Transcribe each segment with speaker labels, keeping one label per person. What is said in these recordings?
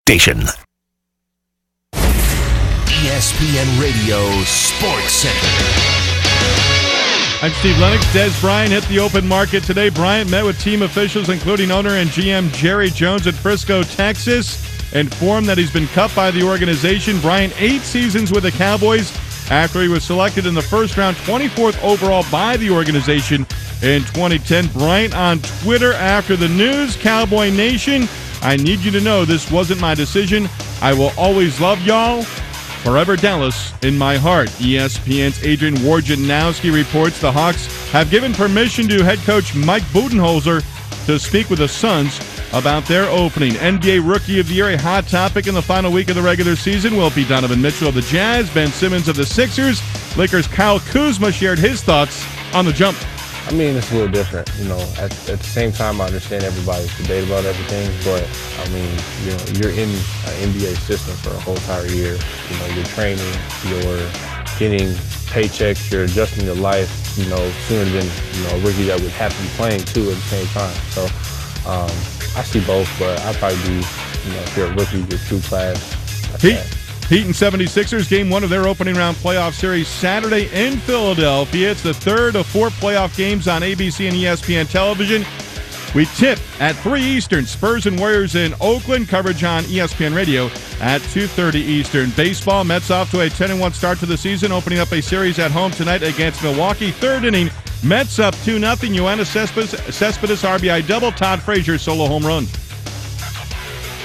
Speaker 1: station. ESPN Radio Sports Center.
Speaker 2: I'm Steve Lennox. Des Bryant hit the open market today. Bryant met with team officials, including owner and GM Jerry Jones at Frisco, Texas, informed that he's been cut by the organization. Bryant, 8 seasons with the Cowboys after he was selected in the first round, 24th overall by the organization in 2010. Bryant on Twitter after the news, Cowboy Nation, I need you to know this wasn't my decision. I will always love y'all. Forever Dallas in my heart. ESPN's Adrian Wojnarowski reports the Hawks have given permission to head coach Mike Budenholzer to speak with the Suns about their opening. NBA Rookie of the Year, a hot topic in the final week of the regular season, will be Donovan Mitchell of the Jazz, Ben Simmons of the Sixers. Lakers' Kyle Kuzma shared his thoughts on the jump.
Speaker 3: I mean, it's a little different, at the same time, I understand everybody's debate about everything, but I mean, you're in an NBA system for a whole entire year. You're training, you're getting paychecks, you're adjusting your life, sooner than, a rookie that would have to be playing too at the same time. So, I see both, but I'd probably be, if you're a rookie, you're true class.
Speaker 2: Heat and 76ers, game 1 of their opening round playoff series Saturday in Philadelphia. It's the third of 4 playoff games on ABC and ESPN television. We tip at 3 Eastern. Spurs and Warriors in Oakland. Coverage on ESPN Radio at 2:30 Eastern. Baseball, Mets off to a 10-1 start to the season, opening up a series at home tonight against Milwaukee. Third inning, Mets up 2-0. Yoenis Cespedes RBI double. Todd Frazier solo home run.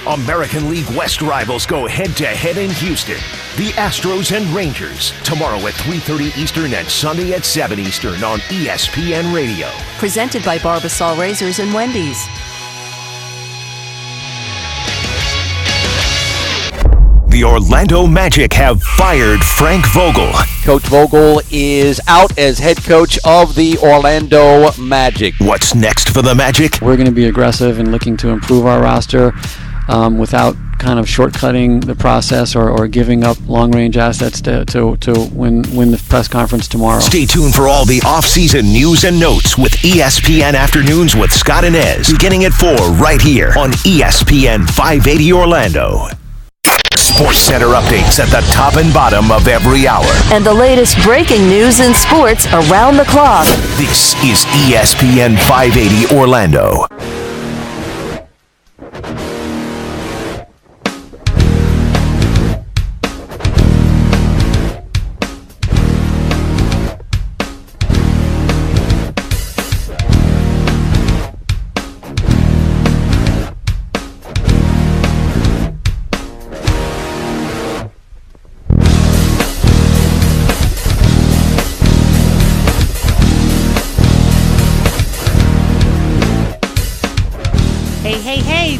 Speaker 1: American League West rivals go head-to-head in Houston. The Astros and Rangers, tomorrow at 3:30 Eastern and Sunday at 7 Eastern on ESPN Radio.
Speaker 4: Presented by Barbasol Razors and Wendy's.
Speaker 1: The Orlando Magic have fired Frank Vogel.
Speaker 5: Coach Vogel is out as head coach of the Orlando Magic.
Speaker 1: What's next for the Magic?
Speaker 6: We're going to be aggressive and looking to improve our roster without kind of shortcutting the process or giving up long-range assets to win the press conference tomorrow.
Speaker 1: Stay tuned for all the off-season news and notes with ESPN Afternoons with Scott and Ez, beginning at 4 right here on ESPN 580 Orlando. Sports Center updates at the top and bottom of every hour.
Speaker 4: And the latest breaking news in sports around the clock.
Speaker 1: This is ESPN 580 Orlando.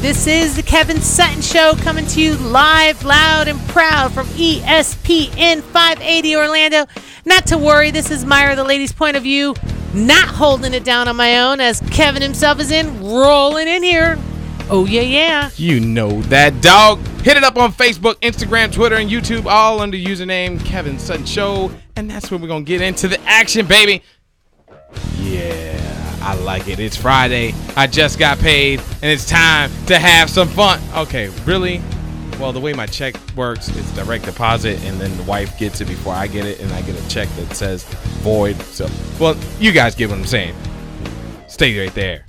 Speaker 7: This is the Kevin Sutton Show coming to you live, loud, and proud from ESPN 580 Orlando. Not to worry, this is Myra, the lady's point of view, not holding it down on my own as Kevin himself is rolling in here. Oh, yeah.
Speaker 8: You know that, dog. Hit it up on Facebook, Instagram, Twitter, and YouTube, all under username Kevin Sutton Show. And that's when we're going to get into the action, baby. Yeah. I like it. It's Friday. I just got paid, and it's time to have some fun. Okay, really? Well, the way my check works is direct deposit, and then the wife gets it before I get it, and I get a check that says void. So, well, you guys get what I'm saying. Stay right there.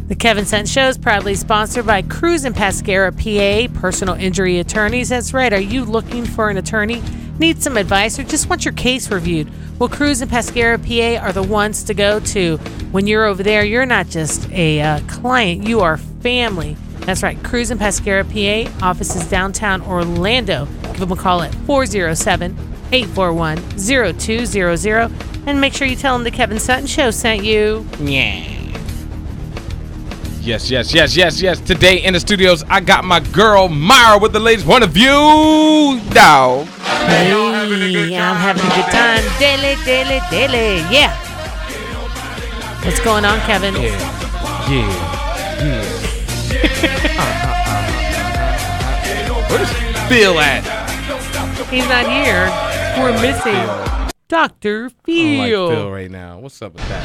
Speaker 7: The Kevin Sutton Show is proudly sponsored by Cruz and Pascara, PA, personal injury attorneys. That's right. Are you looking for an attorney? Need some advice or just want your case reviewed? Well, Cruz and Pascara, PA are the ones to go to. When you're over there, you're not just a client, you are family. That's right. Cruz and Pascara, PA, offices downtown Orlando. Give them a call at 407-841-0200 and make sure you tell them the Kevin Sutton Show sent you.
Speaker 8: Yeah. Yes. Today in the studios, I got my girl Myra with the latest point of view, dog.
Speaker 7: Hey, I'm having a good time. Daily. Yeah. What's going on, Kevin?
Speaker 8: Yeah. Where's Phil at?
Speaker 7: He's not here. We're missing Dr. Phil.
Speaker 8: I don't like Phil right now. What's up with that?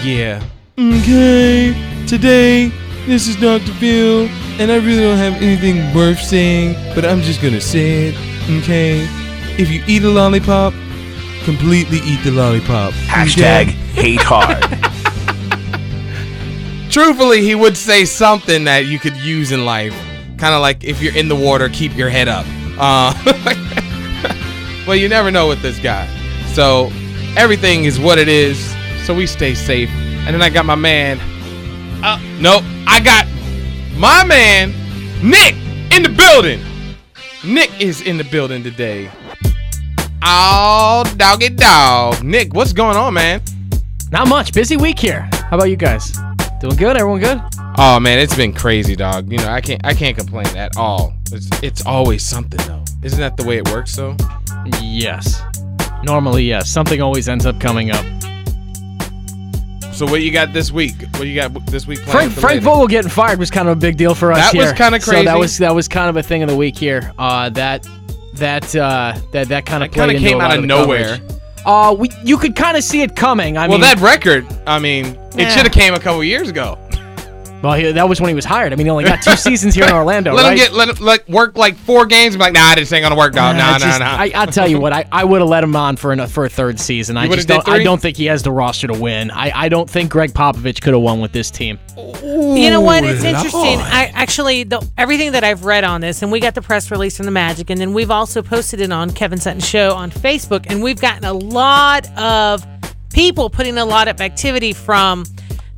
Speaker 8: Yeah. Okay. Today this is Dr. Phil, and I really don't have anything worth saying, but I'm just gonna say it, okay? If you eat a lollipop, completely eat the lollipop.
Speaker 1: Hashtag hate hard.
Speaker 8: Truthfully, he would say something that you could use in life. Kind of like, if you're in the water, keep your head up. Well, you never know with this guy. So, everything is what it is, so we stay safe. And then I got my man... nope. I got my man, Nick, in the building. Nick is in the building today. Oh, doggy dog. Nick, what's going on, man?
Speaker 9: Not much. Busy week here. How about you guys? Doing good? Everyone good?
Speaker 8: Oh, man, it's been crazy, dog. You know, I can't complain at all. It's always something, though. Isn't that the way it works, though?
Speaker 9: Yes. Normally, yes. Something always ends up coming up.
Speaker 8: So what you got this week? What you got this week? Frank
Speaker 9: Vogel getting fired was kind of a big deal for us
Speaker 8: that
Speaker 9: here.
Speaker 8: That was kind of crazy.
Speaker 9: So that was kind of a thing of the week here. That kind of
Speaker 8: came out of nowhere.
Speaker 9: You could kind of see it coming. I mean,
Speaker 8: that record. I mean, it should have came a couple years ago.
Speaker 9: Well, that was when he was hired. I mean, he only got 2 seasons here in Orlando.
Speaker 8: Let him work like 4 games and be like, nah, this ain't gonna work, dog. Nah.
Speaker 9: I'll tell you what, I would have let him on for a 3rd season. I don't think he has the roster to win. I don't think Greg Popovich could have won with this team.
Speaker 7: You know what? It's interesting. Everything that I've read on this, and we got the press release from the Magic, and then we've also posted it on Kevin Sutton Show on Facebook, and we've gotten a lot of people putting a lot of activity from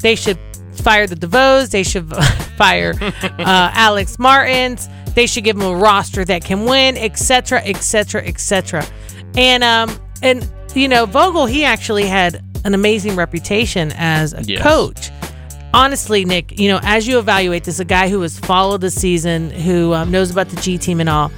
Speaker 7: they should fire the DeVos, they should fire Alex Martins, they should give him a roster that can win, etc., etc., etc. And you know, Vogel, he actually had an amazing reputation as a coach. Honestly, Nick, you know, as you evaluate this, a guy who has followed the season, who knows about the G team and all,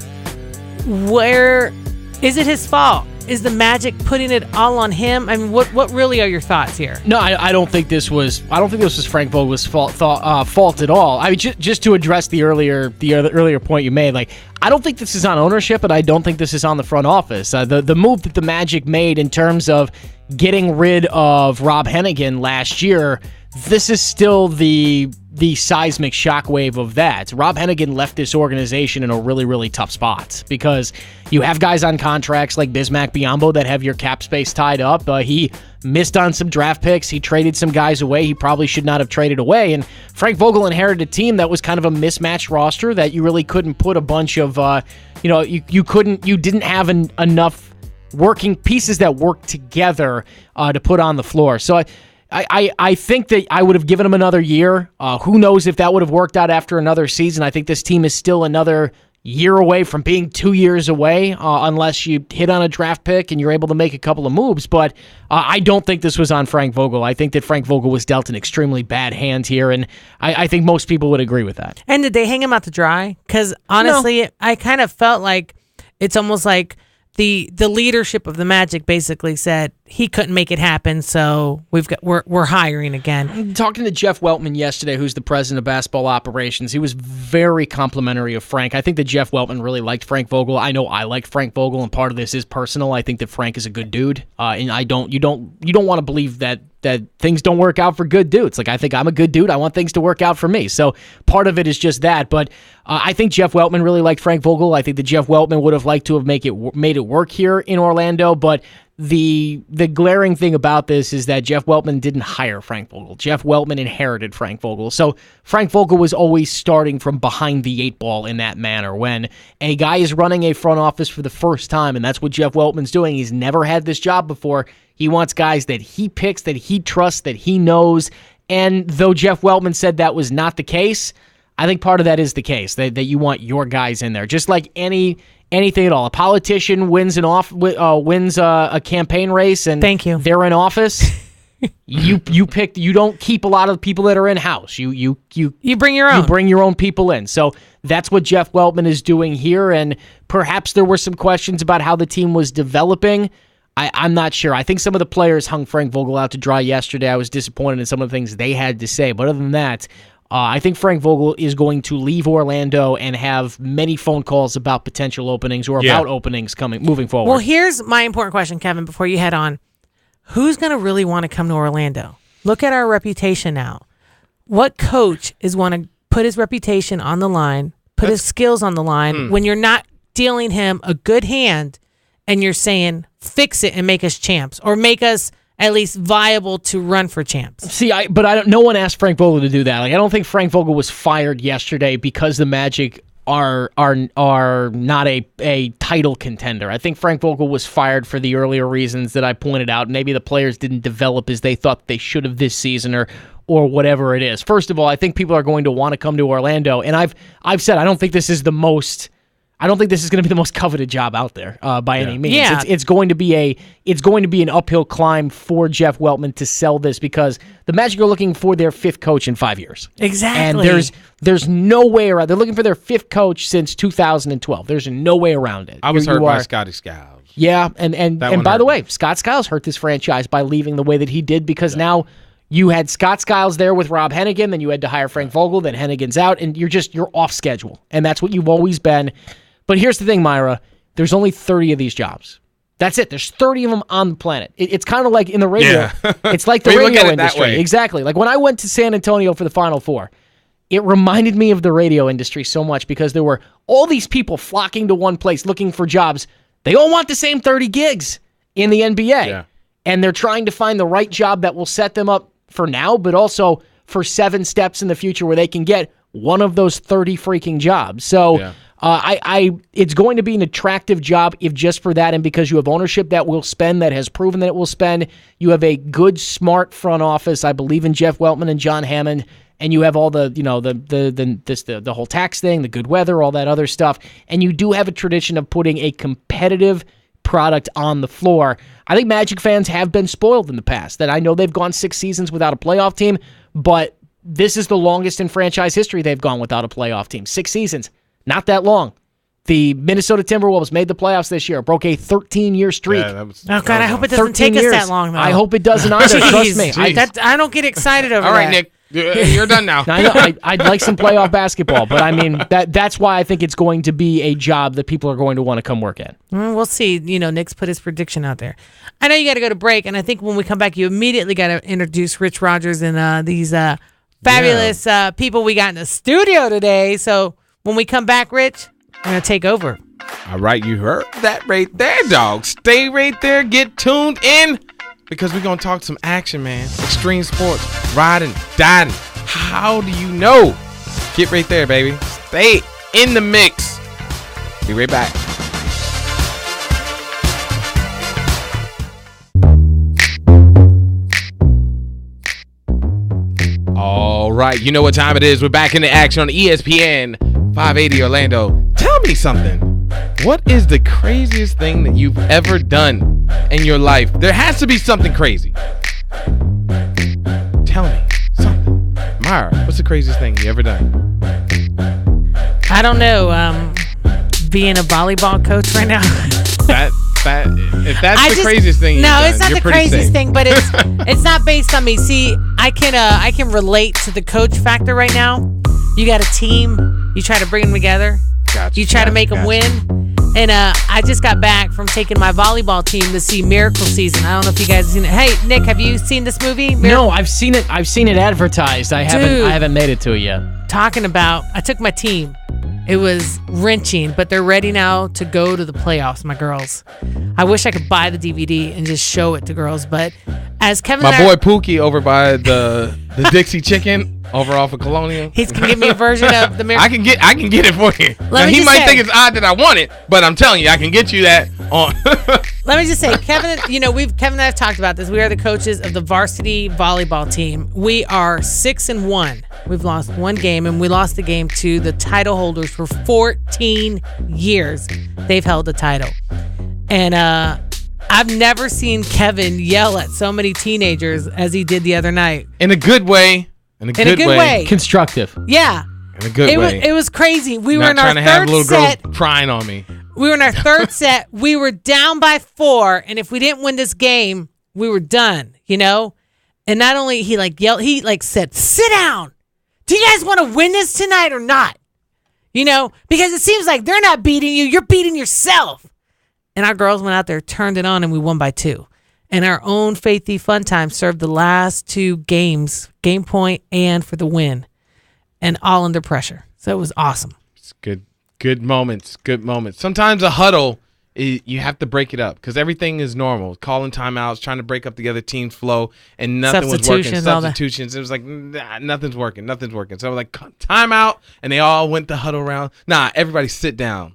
Speaker 7: where is it his fault? Is the Magic putting it all on him? I mean, what really are your thoughts here?
Speaker 9: No, I don't think this was Frank Vogel's fault at all. I mean, just to address the earlier point you made, like, I don't think this is on ownership, and I don't think this is on the front office. The move that the Magic made in terms of getting rid of Rob Hennigan last year, this is still the seismic shockwave of that. Rob Hennigan left this organization in a really, really tough spot because you have guys on contracts like Bismack Biyombo that have your cap space tied up. He missed on some draft picks. He traded some guys away he probably should not have traded away. And Frank Vogel inherited a team that was kind of a mismatched roster that you really couldn't put a bunch of, you didn't have enough working pieces that worked together to put on the floor. So I think that I would have given him another year. Who knows if that would have worked out after another season. I think this team is still another year away from being 2 years away, unless you hit on a draft pick and you're able to make a couple of moves. But I don't think this was on Frank Vogel. I think that Frank Vogel was dealt an extremely bad hand here, and I think most people would agree with that.
Speaker 7: And did they hang him out to dry? Because honestly, I kind of felt like it's almost like the leadership of the Magic basically said he couldn't make it happen, so we're hiring again.
Speaker 9: Talking to Jeff Weltman yesterday, who's the president of basketball operations, he was very complimentary of Frank. I think that Jeff Weltman really liked Frank Vogel. I know I liked Frank Vogel, and part of this is personal. I think that Frank is a good dude, and you don't want to believe that things don't work out for good dudes. Like, I think I'm a good dude. I want things to work out for me. So part of it is just that. But I think Jeff Weltman really liked Frank Vogel. I think that Jeff Weltman would have liked to have made it work here in Orlando. But the glaring thing about this is that Jeff Weltman didn't hire Frank Vogel. Jeff Weltman inherited Frank Vogel. So Frank Vogel was always starting from behind the 8 ball in that manner. When a guy is running a front office for the first time, and that's what Jeff Weltman's doing, he's never had this job before. He wants guys that he picks, that he trusts, that he knows. And though Jeff Weltman said that was not the case, I think part of that is the case, that you want your guys in there. Just like anything at all. A politician wins a campaign race, and
Speaker 7: thank you,
Speaker 9: they're in office. You don't keep a lot of the people that are in house. You
Speaker 7: bring your own.
Speaker 9: You bring your own people in. So that's what Jeff Weltman is doing here. And perhaps there were some questions about how the team was developing. I'm not sure. I think some of the players hung Frank Vogel out to dry yesterday. I was disappointed in some of the things they had to say. But other than that, I think Frank Vogel is going to leave Orlando and have many phone calls about potential openings or about openings moving forward.
Speaker 7: Well, here's my important question, Kevin, before you head on. Who's going to really want to come to Orlando? Look at our reputation now. what coach is want to put his reputation on the line, put his skills on the line when you're not dealing him a good hand and you're saying, fix it and make us champs or make us at least viable to run for champs?
Speaker 9: See, no one asked Frank Vogel to do that. Like, I don't think Frank Vogel was fired yesterday because the Magic are not a title contender. I think Frank Vogel was fired for the earlier reasons that I pointed out. Maybe the players didn't develop as they thought they should have this season or whatever it is. First of all, I think people are going to want to come to Orlando, and I've said I don't think this is going to be the most coveted job out there by any means.
Speaker 7: Yeah.
Speaker 9: It's going to be an uphill climb for Jeff Weltman to sell this because the Magic are looking for their 5th coach in 5 years.
Speaker 7: Exactly.
Speaker 9: And there's no way around. They're looking for their 5th coach since 2012. There's no way around it.
Speaker 8: I was hurt by Scotty Skiles.
Speaker 9: Yeah, and by the way, Scott Skiles hurt this franchise by leaving the way that he did because now you had Scott Skiles there with Rob Hennigan, then you had to hire Frank Vogel, then Hennigan's out, and you're off schedule. And that's what you've always been. But here's the thing, Myra. There's only 30 of these jobs. That's it. There's 30 of them on the planet. It's kind of like in the radio.
Speaker 8: Yeah.
Speaker 9: It's like the radio industry. Exactly. Like when I went to San Antonio for the Final Four, it reminded me of the radio industry so much because there were all these people flocking to one place looking for jobs. They all want the same 30 gigs in the NBA.
Speaker 8: Yeah.
Speaker 9: And they're trying to find the right job that will set them up for now, but also for 7 steps in the future where they can get one of those 30 freaking jobs. So it's going to be an attractive job if just for that and because you have ownership that will spend, that has proven that it will spend. You have a good, smart front office. I believe in Jeff Weltman and John Hammond, and you have all the whole tax thing, the good weather, all that other stuff. And you do have a tradition of putting a competitive product on the floor. I think Magic fans have been spoiled in the past. That I know they've gone 6 seasons without a playoff team, but this is the longest in franchise history they've gone without a playoff team. 6 seasons. Not that long. The Minnesota Timberwolves made the playoffs this year. Broke a 13-year streak.
Speaker 7: I hope it doesn't take us that long, though.
Speaker 9: I hope it doesn't either. Trust me.
Speaker 7: I don't get excited over that.
Speaker 8: All right, Nick. You're done now.
Speaker 9: I know, I'd like some playoff basketball, but I mean that's why I think it's going to be a job that people are going to want to come work at.
Speaker 7: We'll see. Nick's put his prediction out there. I know you got to go to break, and I think when we come back, you immediately got to introduce Rich Rogers and these fabulous people we got in the studio today. So when we come back, Rich, I'm going to take over.
Speaker 8: All right, you heard that right there, dog. Stay right there. Get tuned in. Because we're going to talk some action, man. Extreme sports, riding, diving. How do you know? Get right there, baby. Stay in the mix. Be right back. All right, you know what time it is. We're back in the action on ESPN 580 Orlando. Tell me something. What is the craziest thing that you've ever done in your life? There has to be something crazy. Tell me something. Myra, what's the craziest thing you ever done?
Speaker 7: I don't know. Being a volleyball coach right now.
Speaker 8: If that's the craziest thing you've done,
Speaker 7: it's not the craziest thing, but it's not based on me. See, I can relate to the coach factor right now. You got a team. You try to bring them together. You try to make them win. And I just got back from taking my volleyball team to see Miracle Season. I don't know if you guys have seen it. Hey, Nick, have you seen this movie?
Speaker 9: No, I've seen it. I've seen it advertised. I haven't made it to it yet.
Speaker 7: Talking about, I took my team. It was wrenching, but they're ready now to go to the playoffs, my girls. I wish I could buy the DVD and just show it to girls, but as Kevin
Speaker 8: my boy Pookie over by the Dixie Chicken over off of Colonial.
Speaker 7: He's gonna give me a version of the Miracle.
Speaker 8: I can get it for you. Now, he might think it's odd that I want it, but I'm telling you, I can get you that on.
Speaker 7: Let me just say, Kevin, Kevin and I have talked about this. We are the coaches of the varsity volleyball team. We are 6-1. We've lost one game, and we lost the game to the title holders for 14 years. They've held the title. And I've never seen Kevin yell at so many teenagers as he did the other night.
Speaker 8: In a good way. In a good way.
Speaker 9: Constructive.
Speaker 7: Yeah.
Speaker 8: In a good way.
Speaker 7: It was crazy. We
Speaker 8: Not
Speaker 7: were in our
Speaker 8: trying to have
Speaker 7: third
Speaker 8: little
Speaker 7: set.
Speaker 8: girls crying on me.
Speaker 7: We were in our third set. We were down by 4, and if we didn't win this game, we were done, And not only he yelled, he said, "Sit down. Do you guys want to win this tonight or not?" Because it seems like they're not beating you. You're beating yourself. And our girls went out there, turned it on, and we won by 2. And our own Faithy Fun Time served the last 2 games, game point and for the win, and all under pressure. So it was awesome.
Speaker 8: It's good moments. Sometimes a huddle, you have to break it up because everything is normal. Calling timeouts, trying to break up the other team's flow, and nothing was working. Substitutions. It was like, nothing's working. So I was like, timeout, and they all went to huddle around. Nah, everybody sit down.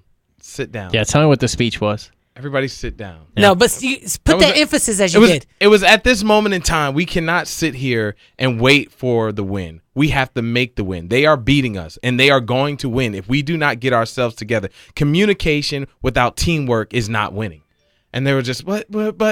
Speaker 9: Yeah, tell me what the speech was.
Speaker 8: Everybody sit down.
Speaker 7: Yeah. No, but you put that emphasis as you did.
Speaker 8: It was at this moment in time, we cannot sit here and wait for the win. We have to make the win. They are beating us, and they are going to win if we do not get ourselves together. Communication without teamwork is not winning. And they were just, but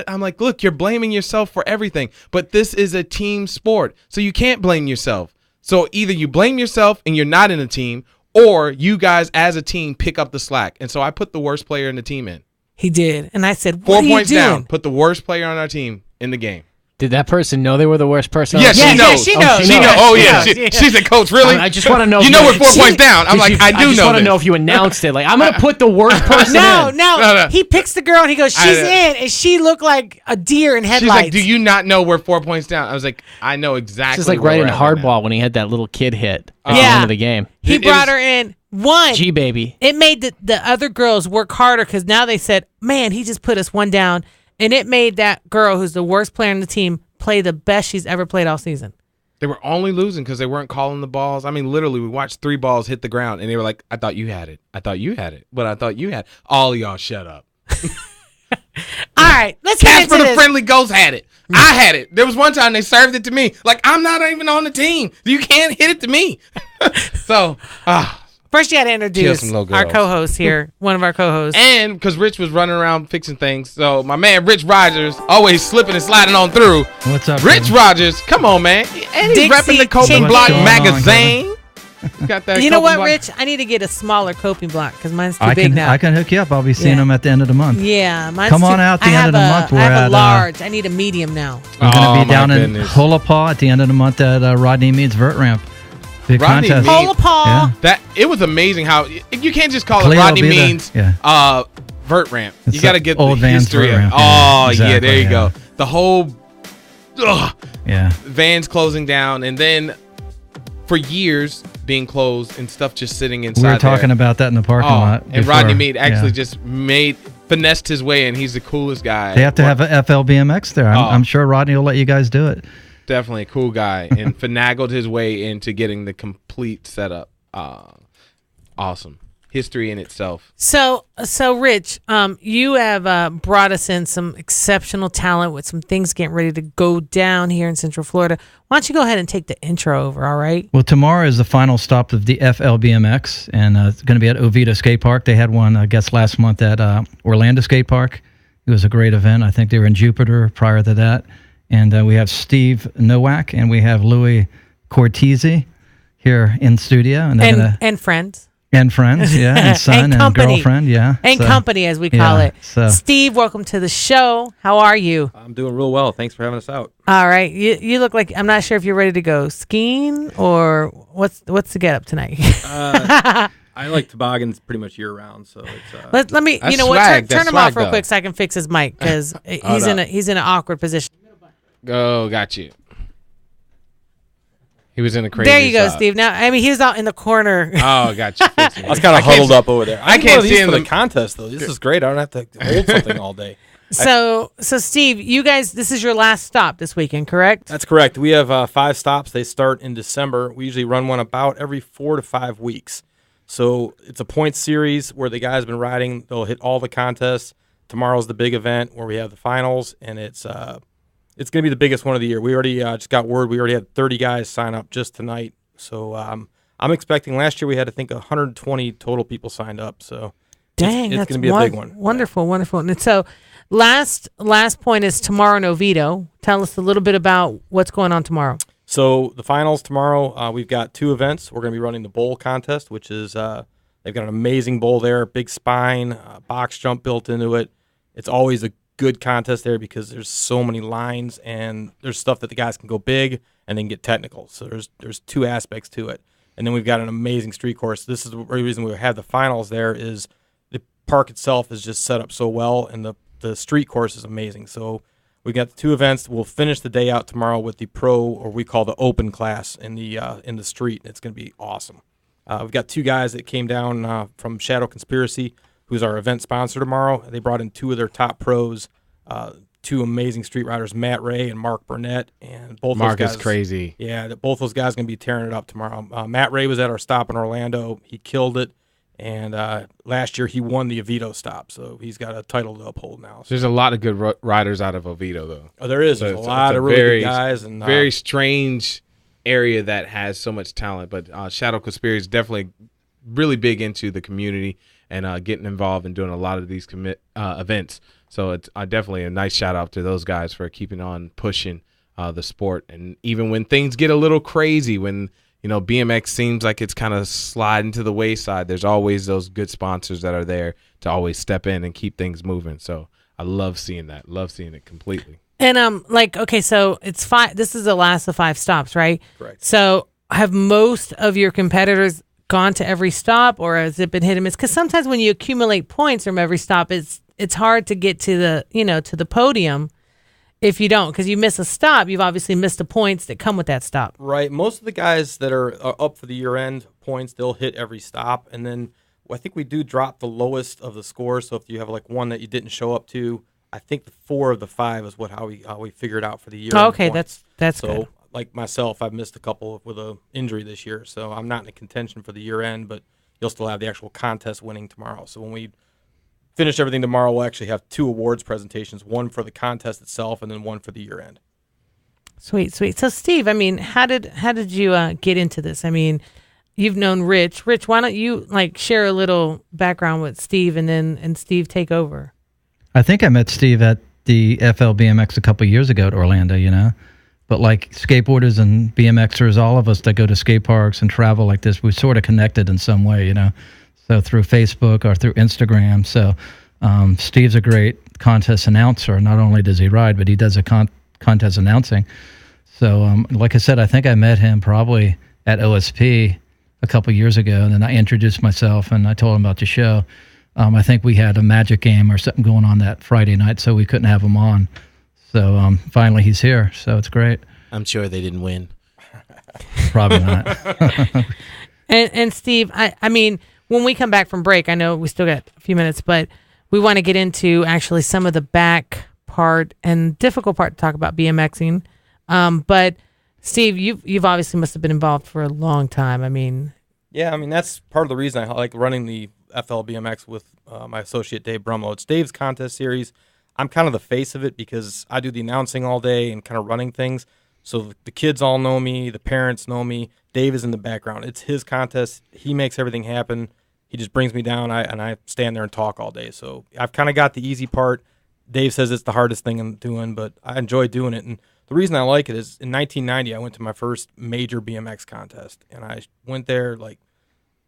Speaker 8: I'm like, look, you're blaming yourself for everything. But this is a team sport, so you can't blame yourself. So either you blame yourself and you're not in a team, or you guys as a team pick up the slack. And so I put the worst player in the team in.
Speaker 7: He did. And I said,
Speaker 8: 4 points down. Put the worst player on our team in the game.
Speaker 9: Did that person know they were the worst person?
Speaker 8: Yes, she knows.
Speaker 7: She knows.
Speaker 8: Oh, yeah. She's a coach, really?
Speaker 9: I just want to know.
Speaker 8: You know we're 4 points down. I'm like, I do know. I just
Speaker 9: want to know if you announced it. Like, I'm going to put the worst person in.
Speaker 7: No. He picks the girl, and he goes, she's in. And she looked like a deer in headlights.
Speaker 8: She's like, do you not know we're 4 points down? I was like, I know exactly.
Speaker 9: It's like right in hardball when he had that little kid hit at the end of the game.
Speaker 7: He brought her in. One.
Speaker 9: G-baby.
Speaker 7: It made the other girls work harder because now they said, man, he just put us one down. And it made that girl who's the worst player on the team play the best she's ever played all season.
Speaker 8: They were only losing because they weren't calling the balls. I mean, literally, we watched 3 balls hit the ground, and they were like, I thought you had it. But I thought you had it. All of y'all shut up.
Speaker 7: All right, let's get into
Speaker 8: Casper the
Speaker 7: this.
Speaker 8: Friendly Ghost had it. I had it. There was one time they served it to me. Like, I'm not even on the team. You can't hit it to me. So,
Speaker 7: first, you got to introduce our co-host here, one of our co-hosts.
Speaker 8: And because Rich was running around fixing things, so my man Rich Rogers, always slipping and sliding on through.
Speaker 10: What's up,
Speaker 8: Rich Rogers, come on, man. And he's repping the Coping Block magazine. Got that.
Speaker 7: You know what, Rich? I need to get a smaller coping block because mine's too big now.
Speaker 10: I can hook you up. I'll be seeing them at the end of the month.
Speaker 7: Yeah, mine's
Speaker 10: Come on out the end of the month.
Speaker 7: I have a large. I need a medium now.
Speaker 10: We're going to be down in Hulapaw at the end of the month at Rodney Mead's Vert Ramp. Big
Speaker 8: Rodney
Speaker 10: contest.
Speaker 7: Hulapaw.
Speaker 8: Yeah. It was amazing how you can't just call it Rodney Mead's Vert Ramp. You got to get the history of it. Oh, exactly, there you go. The whole Vans closing down, and then for years being closed and stuff just sitting inside.
Speaker 10: We were talking about that in the parking lot.
Speaker 8: And Rodney Mead actually just finessed his way in. He's the coolest guy.
Speaker 10: They have to have a FLBMX there. I'm sure Rodney will let you guys do it.
Speaker 8: Definitely a cool guy and finagled his way into getting the complete setup. Awesome. History in itself.
Speaker 7: So Rich, you have brought us in some exceptional talent with some things getting ready to go down here in Central Florida. Why don't you go ahead and take the intro over, all right?
Speaker 10: Well, tomorrow is the final stop of the FLBMX, and it's going to be at Oviedo Skatepark. They had one, I guess, last month at Orlando Skatepark. It was a great event. I think they were in Jupiter prior to that. And we have Steve Nowak and we have Louis Cortese here in studio.
Speaker 7: And friends.
Speaker 10: And friends, yeah. And son and girlfriend, yeah.
Speaker 7: And company, as we call it. So. Steve, welcome to the show. How are you?
Speaker 11: I'm doing real well. Thanks for having us out.
Speaker 7: All right. You look like, I'm not sure if you're ready to go skiing or what's the get up tonight?
Speaker 11: I like toboggans pretty much year round, so it's
Speaker 7: let me turn him off real quick so I can fix his mic because he's in an awkward position.
Speaker 8: Oh, got you. He was in a crazy
Speaker 7: There you go,
Speaker 8: spot.
Speaker 7: Steve. Now, I mean, he was out in the corner.
Speaker 8: Oh, got you.
Speaker 11: I was kind of huddled up over there.
Speaker 8: I can't see
Speaker 11: for the contest though. This is great. I don't have to hold something all day.
Speaker 7: So Steve, you guys, this is your last stop this weekend, correct?
Speaker 11: That's correct. We have 5 stops. They start in December. We usually run one about every 4 to 5 weeks. So it's a point series where the guys have been riding. They'll hit all the contests. Tomorrow's the big event where we have the finals, and it's going to be the biggest one of the year. We already just got word. We already had 30 guys sign up just tonight. So I'm expecting. Last year we had, I think, 120 total people signed up. So
Speaker 7: dang,
Speaker 11: it's going to be a big one.
Speaker 7: Wonderful, wonderful. And so last point is tomorrow in Oviedo. Tell us a little bit about what's going on tomorrow.
Speaker 11: So the finals tomorrow, we've got 2 events. We're going to be running the bowl contest, which is they've got an amazing bowl there, big spine, box jump built into it. It's always a good contest there because there's so many lines and there's stuff that the guys can go big and then get technical. So there's 2 aspects to it. And then we've got an amazing street course. This is the reason we have the finals there is the park itself is just set up so well and the street course is amazing. So we got the 2 events. We'll finish the day out tomorrow with the pro, or we call the open class in the street. It's going to be awesome. We've got 2 guys that came down from Shadow Conspiracy, who's our event sponsor tomorrow. They brought in 2 of their top pros, 2 amazing street riders, Matt Ray and Mark Burnett, and both
Speaker 8: Mark
Speaker 11: those guys,
Speaker 8: is crazy.
Speaker 11: Yeah, both those guys are going to be tearing it up tomorrow. Matt Ray was at our stop in Orlando. He killed it. And last year he won the Oviedo stop, so he's got a title to uphold now.
Speaker 8: So there's a lot of good riders out of Oviedo, though.
Speaker 11: Oh, there is. There's a lot of really good guys. And
Speaker 8: very strange area that has so much talent. But Shadow Conspiracy is definitely really big into the community and getting involved and doing a lot of these events. So it's definitely a nice shout out to those guys for keeping on pushing the sport. And even when things get a little crazy, when BMX seems like it's kind of sliding to the wayside, there's always those good sponsors that are there to always step in and keep things moving. So I love seeing that. Love seeing it completely.
Speaker 7: And okay, so it's 5. This is the last of 5 stops, right?
Speaker 11: Correct.
Speaker 7: So have most of your competitors gone to every stop, or has it been hit and miss? Because sometimes when you accumulate points from every stop, it's hard to get to the podium. If you don't, because you miss a stop, you've obviously missed the points that come with that stop.
Speaker 11: Right. Most of the guys that are up for the year-end points, they'll hit every stop. And then I think we do drop the lowest of the scores. So if you have like one that you didn't show up to, I think the 4 of the 5 is how we figured out for the year.
Speaker 7: Oh, okay, that's good.
Speaker 11: So like myself, I've missed a couple with an injury this year, so I'm not in a contention for the year-end, but you'll still have the actual contest winning tomorrow. So when we finish everything tomorrow, we'll actually have 2 awards presentations, one for the contest itself and then one for the year end.
Speaker 7: Sweet. So Steve, how did you get into this? You've known Rich. Rich, why don't you share a little background with Steve and Steve take over?
Speaker 10: I think I met Steve at the FLBMX a couple years ago at Orlando, But skateboarders and BMXers, all of us that go to skate parks and travel like this, we sort of connected in some way, So through Facebook or through Instagram. So Steve's a great contest announcer. Not only does he ride, but he does a contest announcing. So like I said, I think I met him probably at OSP a couple years ago. And then I introduced myself and I told him about the show. I think we had a magic game or something going on that Friday night, so we couldn't have him on. So finally he's here. So it's great.
Speaker 12: I'm sure they didn't win.
Speaker 10: Probably not.
Speaker 7: and Steve, when we come back from break, I know we still got a few minutes, but we want to get into actually some of the back part and difficult part to talk about BMXing. But Steve, you've obviously must have been involved for a long time.
Speaker 11: Yeah, that's part of the reason I like running the FLBMX with my associate Dave Brumlow. It's Dave's contest series. I'm kind of the face of it because I do the announcing all day and kind of running things. So the kids all know me, the parents know me. Dave is in the background. It's his contest. He makes everything happen. He just brings me down, and I stand there and talk all day. So I've kind of got the easy part. Dave says it's the hardest thing I'm doing, but I enjoy doing it. And the reason I like it is in 1990, I went to my first major BMX contest, and I went there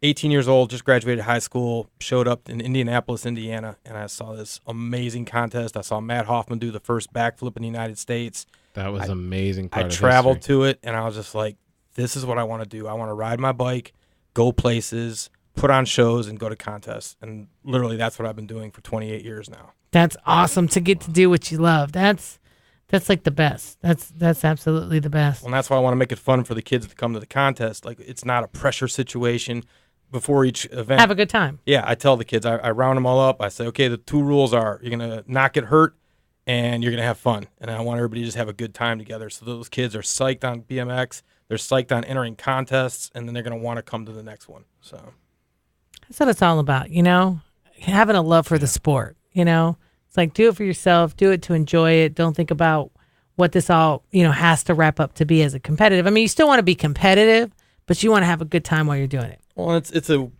Speaker 11: 18 years old, just graduated high school, showed up in Indianapolis, Indiana, and I saw this amazing contest. I saw Matt Hoffman do the first backflip in the United States.
Speaker 8: That was amazing.
Speaker 11: I traveled to it, and I was just like, this is what I want to do. I want to ride my bike, go places, put on shows, and go to contests. And literally that's what I've been doing for 28 years now.
Speaker 7: That's awesome to get to do what you love. That's like the best. That's absolutely the best.
Speaker 11: Well, and that's why I want to make it fun for the kids to come to the contest. It's not a pressure situation. Before each event,
Speaker 7: have a good time.
Speaker 11: Yeah, I tell the kids, I round them all up. I say, okay, the 2 rules are you're going to not get hurt and you're going to have fun. And I want everybody to just have a good time together. So those kids are psyched on BMX. They're psyched on entering contests, and then they're going to want to come to the next one. So
Speaker 7: that's what it's all about, having a love for the sport, It's like, do it for yourself, do it to enjoy it. Don't think about what this all, has to wrap up to be as a competitive. You still want to be competitive, but you want to have a good time while you're doing it.
Speaker 11: Well, it's a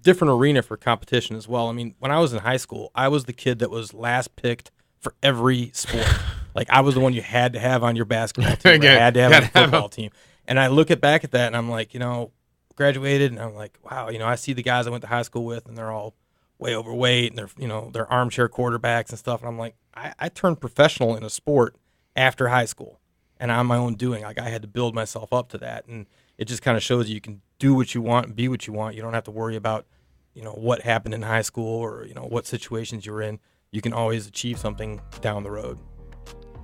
Speaker 11: different arena for competition as well. When I was in high school, I was the kid that was last picked for every sport. I was the one you had to have on your basketball team, or had to have on your football team. And I look back at that, and I'm like, graduated, and I'm like, wow, I see the guys I went to high school with, and they're all way overweight, and they're armchair quarterbacks and stuff. And I'm like, I turned professional in a sport after high school, and on my own doing. I had to build myself up to that, and it just kind of shows you can do what you want and be what you want. You don't have to worry about, what happened in high school or, what situations you're in. You can always achieve something down the road.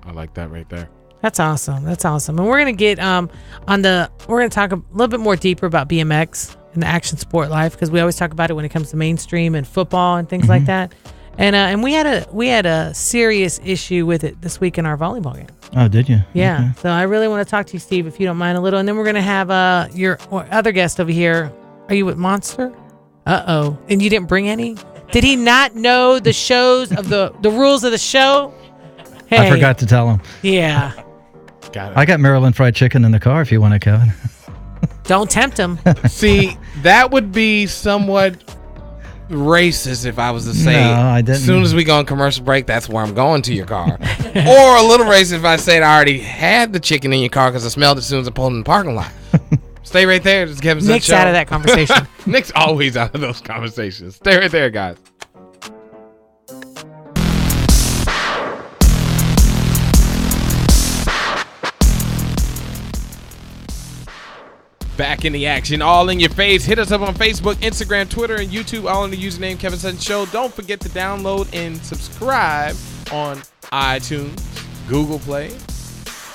Speaker 8: I like that right there.
Speaker 7: That's awesome. That's awesome. And we're gonna get we're gonna talk a little bit more deeper about BMX and the action sport life, because we always talk about it when it comes to mainstream and football and things like that. And we had a serious issue with it this week in our volleyball game.
Speaker 10: Oh, did you?
Speaker 7: Yeah.
Speaker 10: Okay.
Speaker 7: So I really want to talk to you, Steve, if you don't mind a little. And then we're gonna have your other guest over here. Are you with Monster? Uh-oh. And you didn't bring any? Did he not know the shows of the rules of the show? Hey.
Speaker 10: I forgot to tell him.
Speaker 7: Yeah.
Speaker 8: Got it.
Speaker 10: I got Maryland fried chicken in the car if you want it, Kevin.
Speaker 7: Don't tempt him.
Speaker 8: See, that would be somewhat racist if I was to say,
Speaker 10: No, I didn't.
Speaker 8: as soon as we go on commercial break, that's where I'm going to your car. Or a little racist if I said I already had the chicken in your car because I smelled it as soon as I pulled in the parking lot. Stay right there. Just Kevin
Speaker 7: Nick's
Speaker 8: Show.
Speaker 7: out of that conversation.
Speaker 8: Nick's always out of those conversations. Stay right there, guys. Back in the action, all in your face. Hit us up on Facebook, Instagram, Twitter, and YouTube, all in the username Kevin Sutton Show. Don't forget to download and subscribe on iTunes, Google Play,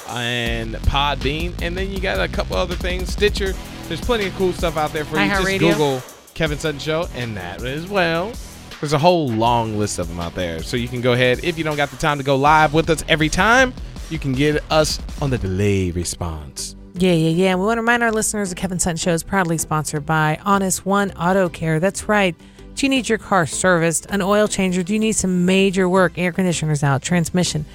Speaker 8: and Podbean. And then you got a couple other things, Stitcher. There's plenty of cool stuff out there for you. Just Google Kevin Sutton Show, and that as well. There's a whole long list of them out there. So you can go ahead, if you don't got the time to go live with us every time, you can get us on the delay response.
Speaker 7: Yeah. We want to remind our listeners the Kevin Sutton Show is proudly sponsored by Honest One Auto Care. That's right. Do you need your car serviced, an oil changer? Do you need some major work, air conditioners out, transmission?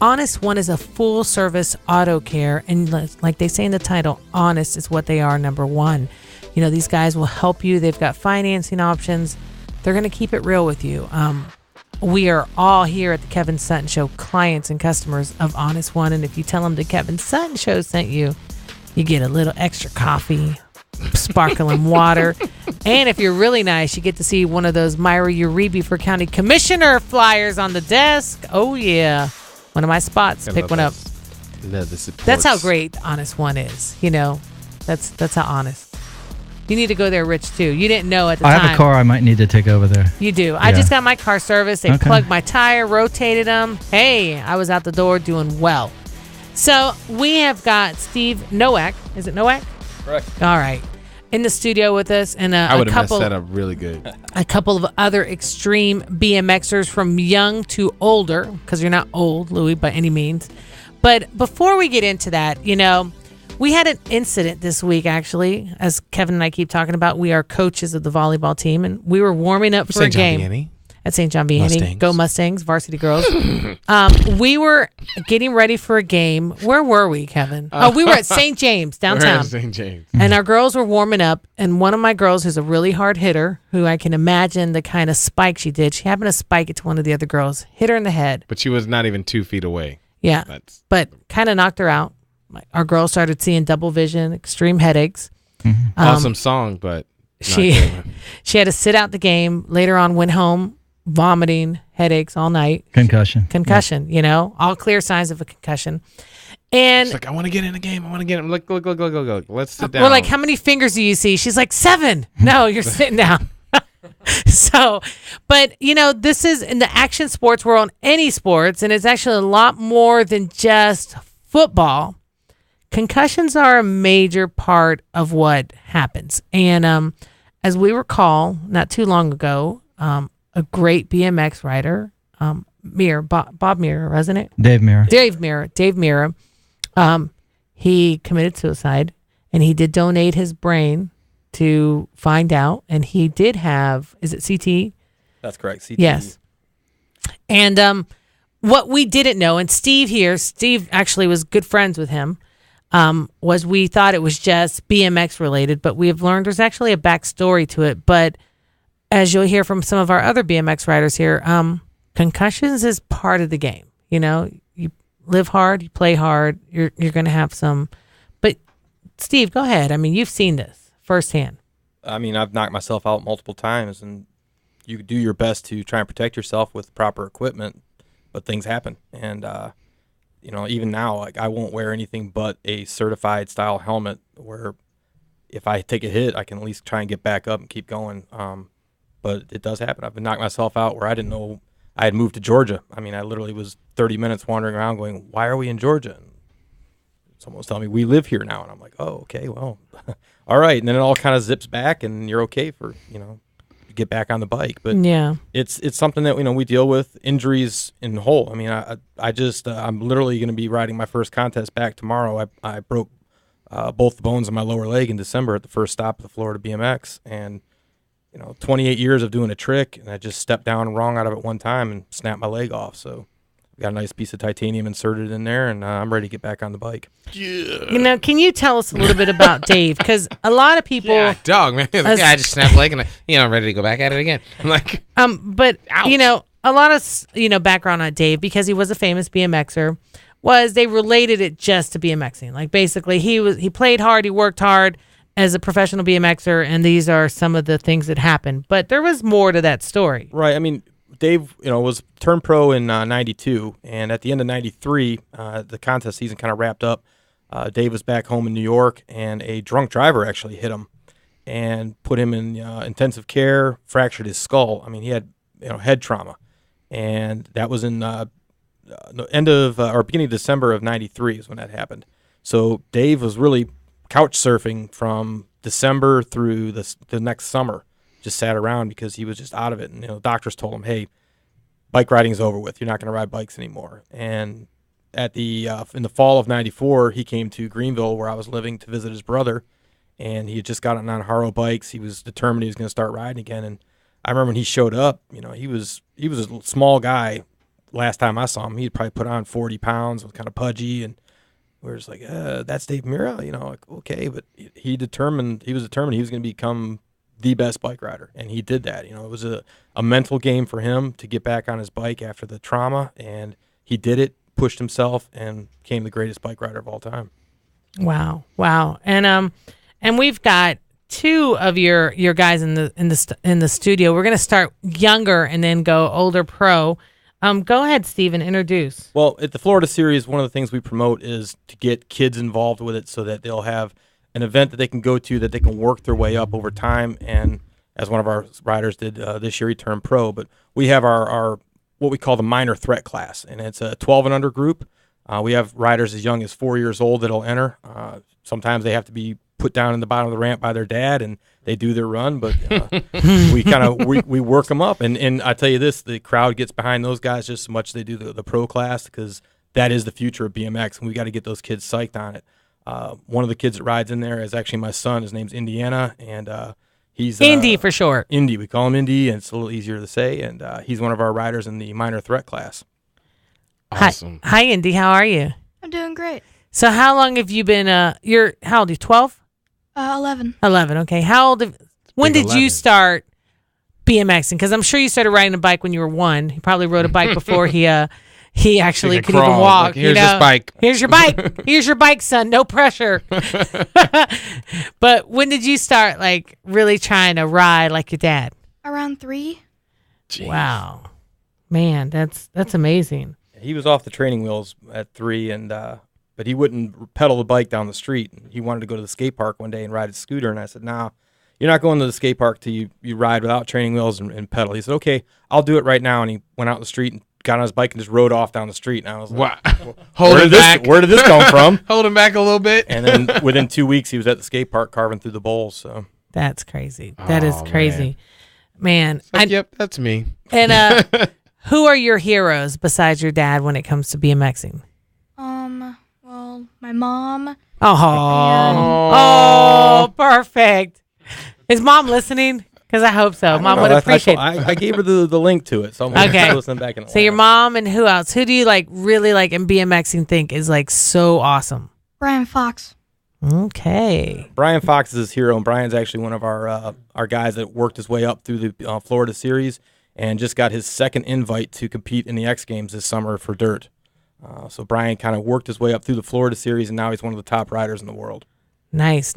Speaker 7: Honest One is a full-service auto care, and like they say in the title, honest is what they are, number one. You know, these guys will help you. They've got financing options. They're going to keep it real with you. We are all here at the Kevin Sutton Show, clients and customers of Honest One, and if you tell them the Kevin Sutton Show sent you, you get a little extra coffee, sparkling water. And if you're really nice, you get to see one of those Myra Uribe for County Commissioner flyers on the desk. Oh, yeah. One of my spots. Pick one up. That's how great Honest One is. You know, that's how honest. You need to go there, Rich, too. You didn't know at the time.
Speaker 10: I have a car I might need to take over there.
Speaker 7: You do. I just got my car serviced. They plugged my tire, rotated them. Hey, I was out the door doing well. So we have got Steve Nowak. Is it Nowak?
Speaker 11: Correct.
Speaker 7: All right. In the studio with us, and
Speaker 8: I would have messed that up really good.
Speaker 7: A couple of other extreme BMXers from young to older, because you're not old, Louis, by any means. But before we get into that, you know, we had an incident this week, actually, as Kevin and I keep talking about. We are coaches of the volleyball team, and we were warming up for a game. At St. John Vianney.
Speaker 8: Mustangs.
Speaker 7: Go Mustangs, varsity girls. We were getting ready for a game. Where were we, Kevin? We were at St. James, downtown.
Speaker 8: We're at St. James.
Speaker 7: And our girls were warming up, and one of my girls, who's a really hard hitter, who I can imagine the kind of spike she did, she happened to spike it to one of the other girls, hit her in the head.
Speaker 8: But she was not even 2 feet away.
Speaker 7: Yeah, but kind of knocked her out. Our girl started seeing double vision, extreme headaches.
Speaker 8: Awesome song, but
Speaker 7: she had to sit out the game. Later on, went home, vomiting, headaches all night. Concussion, you know, all clear signs of a concussion. And
Speaker 8: she's like, I want to get in the game. I want to get in. Look. Let's sit down.
Speaker 7: We're like, how many fingers do you see? She's like, 7. No, you're sitting down. So, but you know, this is in the action sports world, any sports, and it's actually a lot more than just football. Concussions are a major part of what happens. And as we recall, not too long ago, a great BMX rider, Bob Meara, wasn't it?
Speaker 10: Dave Meara.
Speaker 7: Dave Meara. He committed suicide, and he did donate his brain to find out. And he did have, is it CT?
Speaker 12: That's correct, CT.
Speaker 7: Yes. And what we didn't know, and Steve actually was good friends with him, was we thought it was just BMX related, but we have learned there's actually a backstory to it. But as you'll hear from some of our other BMX riders here, concussions is part of the game. You know, you live hard, you play hard, you're going to have some. But Steve, go ahead. I mean, you've seen this firsthand.
Speaker 12: I mean, I've knocked myself out multiple times, and you do your best to try and protect yourself with proper equipment, but things happen. And, you know, even now, like, I won't wear anything but a certified style helmet where if I take a hit, I can at least try and get back up and keep going. But it does happen. I've been knocked myself out where I didn't know I had moved to Georgia. I mean, I literally was 30 minutes wandering around going, why are we in Georgia? And someone was telling me, we live here now. And I'm like, oh, okay, well, all right. And then it all kind of zips back and you're okay for, get back on the bike. But
Speaker 7: yeah,
Speaker 12: it's something that, we deal with, injuries in whole. I mean, I'm literally going to be riding my first contest back tomorrow. I broke both the bones of my lower leg in December at the first stop of the Florida BMX. And 28 years of doing a trick, and I just stepped down wrong out of it one time and snapped my leg off. So I got a nice piece of titanium inserted in there, and I'm ready to get back on the bike.
Speaker 7: Yeah. Can you tell us a little bit about Dave? Because a lot of people,
Speaker 8: dog, man, I just snapped a leg, and I'm ready to go back at it again. I'm like,
Speaker 7: but
Speaker 8: ouch.
Speaker 7: A lot of background on Dave, because he was a famous BMXer, was they related it just to BMXing. Like basically, he played hard, he worked hard as a professional BMXer, and these are some of the things that happened. But there was more to that story.
Speaker 12: Right. I mean, Dave, was turned pro in 92, and at the end of 93, the contest season kind of wrapped up. Dave was back home in New York, and a drunk driver actually hit him and put him in intensive care, fractured his skull. I mean, he had head trauma, and that was in the end of or beginning of December of 93 is when that happened. So Dave was really couch surfing from December through the next summer, just sat around because he was just out of it. And, doctors told him, hey, bike riding is over with. You're not going to ride bikes anymore. And at in the fall of 94, he came to Greenville where I was living to visit his brother. And he had just gotten on Haro bikes. He was determined he was going to start riding again. And I remember when he showed up, he was a small guy. Last time I saw him, he'd probably put on 40 pounds, was kind of pudgy, and we're just like, that's Dave Mira, like, okay. But he was determined he was going to become the best bike rider, and he did that. It was a mental game for him to get back on his bike after the trauma, and he did it, pushed himself, and became the greatest bike rider of all time.
Speaker 7: Wow. And we've got two of your guys in the studio. We're going to start younger and then go older pro. Go ahead, Steven, introduce.
Speaker 12: Well, at the Florida Series, one of the things we promote is to get kids involved with it so that they'll have an event that they can go to, that they can work their way up over time. And as one of our riders did this year, he turned pro. But we have our what we call the minor threat class, and it's a 12 and under group. We have riders as young as 4 years old that'll enter. Sometimes they have to be put down in the bottom of the ramp by their dad, and they do their run, but we work them up. And I tell you this, the crowd gets behind those guys just as much as they do the pro class, because that is the future of BMX, and we got to get those kids psyched on it. One of the kids that rides in there is actually my son. His name's Indiana, and he's
Speaker 7: Indy for short.
Speaker 12: Indy, we call him Indy, and it's a little easier to say. And he's one of our riders in the minor threat class.
Speaker 8: Awesome.
Speaker 7: Hi, Indy. How are you?
Speaker 13: I'm doing great.
Speaker 7: So how long have you been? How old are you? 12?
Speaker 13: 11.
Speaker 7: 11. Okay. When did
Speaker 8: 11.
Speaker 7: you start BMXing? Because I'm sure you started riding a bike when you were 1. He probably rode a bike before he actually could even walk.
Speaker 8: Like, here's this bike.
Speaker 7: Here's your bike. Here's your bike, son. No pressure. But when did you start really trying to ride like your dad?
Speaker 13: Around 3.
Speaker 8: Jeez.
Speaker 7: Wow, man, that's amazing.
Speaker 12: He was off the training wheels at 3, and but he wouldn't pedal the bike down the street. He wanted to go to the skate park one day and ride his scooter, and I said, "No, you're not going to the skate park till you ride without training wheels and pedal." He said, "Okay, I'll do it right now." And he went out in the street and got on his bike and just rode off down the street. And I was like,
Speaker 8: wow.
Speaker 12: Where did this come from?
Speaker 8: Hold him back a little bit.
Speaker 12: And then within 2 weeks, he was at the skate park carving through the bowls. So
Speaker 7: that's crazy. That is crazy, man.
Speaker 8: Yep, that's me.
Speaker 7: And who are your heroes besides your dad when it comes to BMXing?
Speaker 13: Well, my mom.
Speaker 7: Oh, perfect. Is mom listening? Because I hope so. Mom would appreciate it.
Speaker 12: I gave her the link to it, so I'm going to listen back in.
Speaker 7: So your mom, and who else? Who do you really in BMXing think is so awesome?
Speaker 13: Brian Fox.
Speaker 7: Okay.
Speaker 12: Brian Fox is his hero, and Brian's actually one of our guys that worked his way up through the Florida Series and just got his second invite to compete in the X Games this summer for dirt. So Brian kind of worked his way up through the Florida Series, and now he's one of the top riders in the world.
Speaker 7: Nice.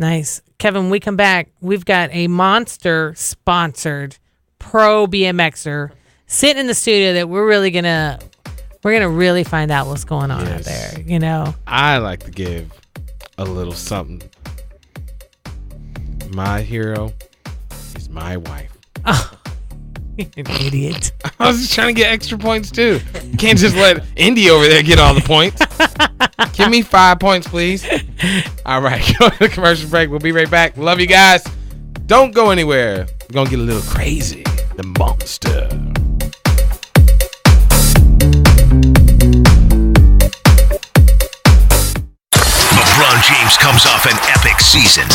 Speaker 7: Kevin, when we come back, we've got a Monster-sponsored pro BMXer sitting in the studio that we're gonna really find out what's going on out there.
Speaker 8: I like to give a little something. My hero is my wife.
Speaker 7: An idiot.
Speaker 8: I was just trying to get extra points, too. You can't just let Indy over there get all the points. Give me 5 points, please. All right, go to the commercial break. We'll be right back. Love you guys. Don't go anywhere. We're going to get a little crazy. The monster.
Speaker 1: LeBron James comes off an epic season.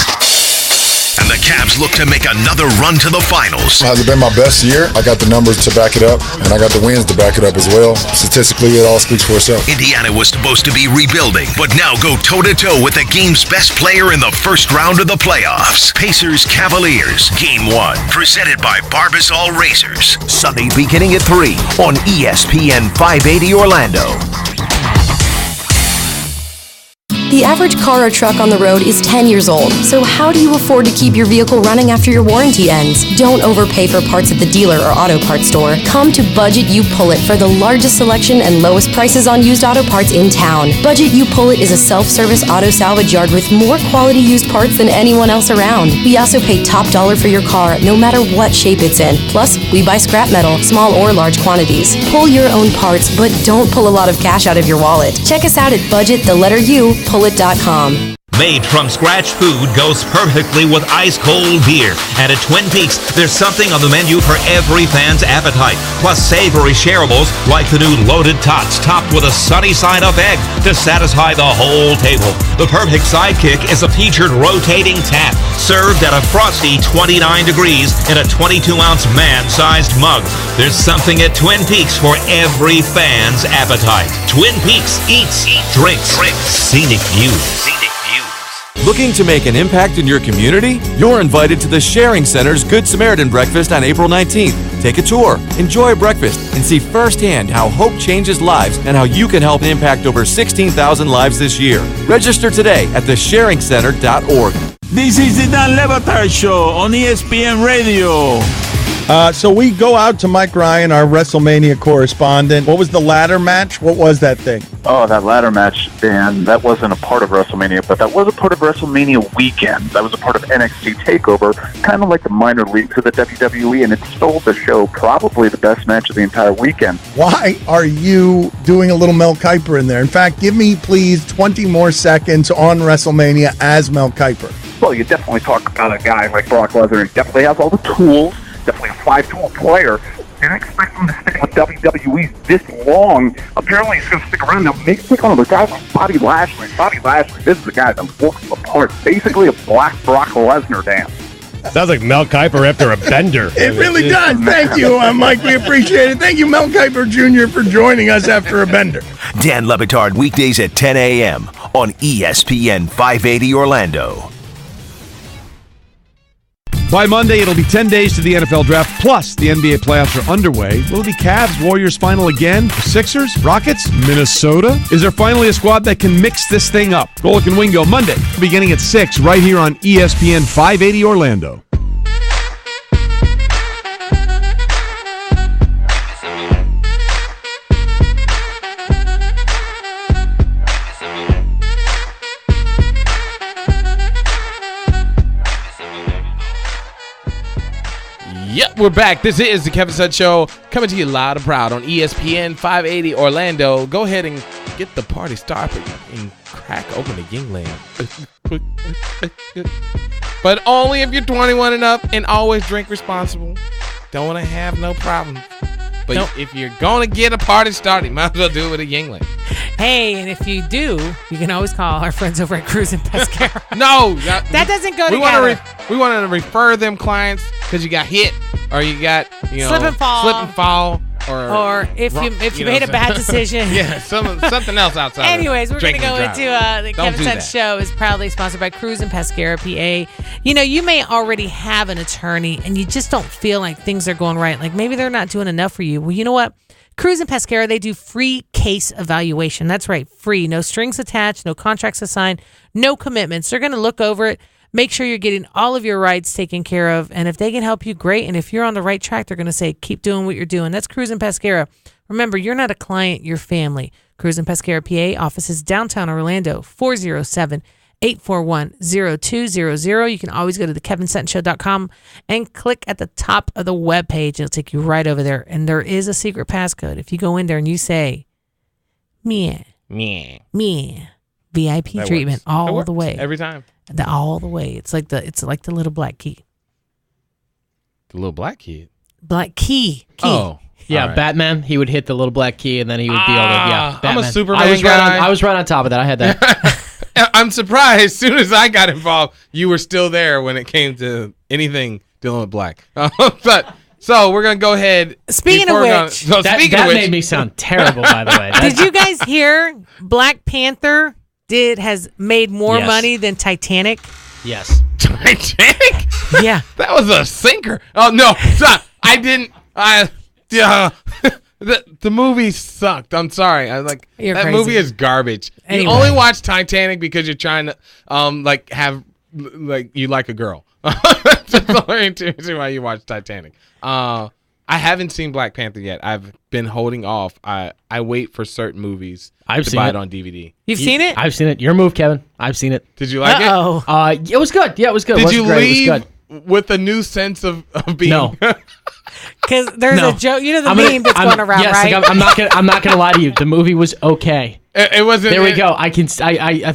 Speaker 1: And the Cavs look to make another run to the finals.
Speaker 14: Has it been my best year? I got the numbers to back it up, and I got the wins to back it up as well. Statistically, it all speaks for itself.
Speaker 1: Indiana was supposed to be rebuilding, but now go toe-to-toe with the game's best player in the first round of the playoffs. Pacers-Cavaliers, Game 1. Presented by Barbasol Racers. Sunday beginning at 3 on ESPN 580 Orlando.
Speaker 15: The average car or truck on the road is 10 years old, so how do you afford to keep your vehicle running after your warranty ends? Don't overpay for parts at the dealer or auto parts store. Come to Budget You Pull It for the largest selection and lowest prices on used auto parts in town. Budget You Pull It is a self-service auto salvage yard with more quality used parts than anyone else around. We also pay top dollar for your car, no matter what shape it's in. Plus, we buy scrap metal, small or large quantities. Pull your own parts, but don't pull a lot of cash out of your wallet. Check us out at budget.com.
Speaker 16: Made from scratch food goes perfectly with ice-cold beer. And at Twin Peaks, there's something on the menu for every fan's appetite. Plus savory shareables like the new Loaded Tots topped with a sunny side-up egg to satisfy the whole table. The perfect sidekick is a featured rotating tap served at a frosty 29 degrees in a 22-ounce man-sized mug. There's something at Twin Peaks for every fan's appetite. Twin Peaks eats, drinks, scenic views.
Speaker 17: Looking to make an impact in your community? You're invited to the Sharing Center's Good Samaritan Breakfast on April 19th. Take a tour, enjoy a breakfast, and see firsthand how hope changes lives and how you can help impact over 16,000 lives this year. Register today at thesharingcenter.org.
Speaker 18: This is the Dan Le Batard Show on ESPN Radio.
Speaker 2: So we go out to Mike Ryan, our WrestleMania correspondent. What was the ladder match? What was that thing?
Speaker 19: Oh, that ladder match, Dan, that wasn't a part of WrestleMania, but that was a part of WrestleMania weekend. That was a part of NXT TakeOver, kind of like the minor leagues of the WWE, and it stole the show, probably the best match of the entire weekend.
Speaker 2: Why are you doing a little Mel Kiper in there? In fact, give me, please, 20 more seconds on WrestleMania as Mel Kiper.
Speaker 19: Well, you definitely talk about a guy like Brock Lesnar. He definitely has all the tools. Definitely a five-tool player. Didn't expect him to stick with WWE this long. Apparently, he's going to stick around now. Maybe pick on the guys like Bobby Lashley. Bobby Lashley, this is the guy that looks the part. Basically, a black Brock Lesnar, Dan.
Speaker 20: Sounds like Mel Kiper after a bender.
Speaker 2: It really does. Thank you, Mike. We appreciate it. Thank you, Mel Kiper Jr., for joining us after a bender.
Speaker 1: Dan Le Batard, weekdays at 10 a.m. on ESPN 580 Orlando.
Speaker 2: By Monday, it'll be 10 days to the NFL draft, plus the NBA playoffs are underway. Will it be Cavs, Warriors final again? The Sixers? Rockets? Minnesota? Is there finally a squad that can mix this thing up? Golic and Wingo, Monday, beginning at 6, right here on ESPN 580 Orlando.
Speaker 8: Yep, we're back. This is the Kevin Sutton Show, coming to you loud and proud on ESPN 580 Orlando. Go ahead and get the party started and crack open the Yingling. But only if you're 21 and up, and always drink responsible. Don't want to have no problems. But if you're going to get a party started, you might as well do it with a Yingling.
Speaker 7: Hey, and if you do, you can always call our friends over at Cruz and Pescara.
Speaker 8: No.
Speaker 7: That doesn't go together.
Speaker 8: We want to refer them clients because you got hit or you got,
Speaker 7: slip and fall.
Speaker 8: Or
Speaker 7: if you made a bad decision.
Speaker 8: Yeah, something else outside.
Speaker 7: Anyways, we're going to go into the Kevin Sutton Show is proudly sponsored by Cruz and Pescara, PA. You may already have an attorney and you just don't feel like things are going right. Like maybe they're not doing enough for you. Well, you know what? Cruz and Pescara, they do free case evaluation. That's right, free. No strings attached, no contracts assigned, no commitments. They're going to look over it, make sure you're getting all of your rights taken care of. And if they can help you, great. And if you're on the right track, they're going to say, keep doing what you're doing. That's Cruz and Pescara. Remember, you're not a client, you're family. Cruz and Pescara, PA, offices downtown Orlando, 407 841-0200. You can always go to the kevinsuttonshow.com and click at the top of the webpage. It'll take you right over there. And there is a secret passcode. If you go in there and you say, meh, VIP
Speaker 8: That
Speaker 7: treatment
Speaker 8: works.
Speaker 7: all the way.
Speaker 8: Every time.
Speaker 7: All the way. It's like the little black key.
Speaker 8: The little black kid.
Speaker 7: Black key.
Speaker 8: Oh.
Speaker 9: Yeah,
Speaker 8: all right.
Speaker 9: Batman. He would hit the little black key, and then he would be able to. Yeah,
Speaker 8: I'm a
Speaker 9: Batman.
Speaker 8: Superman
Speaker 9: I was
Speaker 8: guy.
Speaker 9: I was right on top of that. I had that.
Speaker 8: I'm surprised. As soon as I got involved, you were still there when it came to anything dealing with black. So we're gonna go ahead.
Speaker 7: Speaking of which,
Speaker 9: that made me sound terrible. By the way,
Speaker 7: did you guys hear Black Panther has made more
Speaker 9: Yes.
Speaker 7: money than Titanic?
Speaker 9: Yes.
Speaker 8: Titanic?
Speaker 7: Yeah.
Speaker 8: That was a sinker. Oh no, stop. I didn't. The movie sucked. I'm sorry.
Speaker 7: You're
Speaker 8: that
Speaker 7: crazy.
Speaker 8: movie is garbage.
Speaker 7: Anyway.
Speaker 8: You only watch Titanic because you're trying to you like a girl. That's the only reason why you watch Titanic. I haven't seen Black Panther yet. I've been holding off. I wait for certain movies to buy it on DVD.
Speaker 7: You've seen it?
Speaker 9: I've seen it. Your move, Kevin. I've seen it.
Speaker 8: Did you like it?
Speaker 9: It was good. Yeah, it was good.
Speaker 8: Did
Speaker 9: it wasn't
Speaker 8: you
Speaker 9: great.
Speaker 8: leave
Speaker 9: It was good.
Speaker 8: with a new sense of being?
Speaker 9: No.
Speaker 7: Because there's
Speaker 9: No.
Speaker 7: a joke. You know the
Speaker 9: I'm
Speaker 7: meme that's going around,
Speaker 9: yes,
Speaker 7: right?
Speaker 9: Like, I'm not gonna lie to you. The movie was okay.
Speaker 8: It wasn't.
Speaker 9: There we go. I think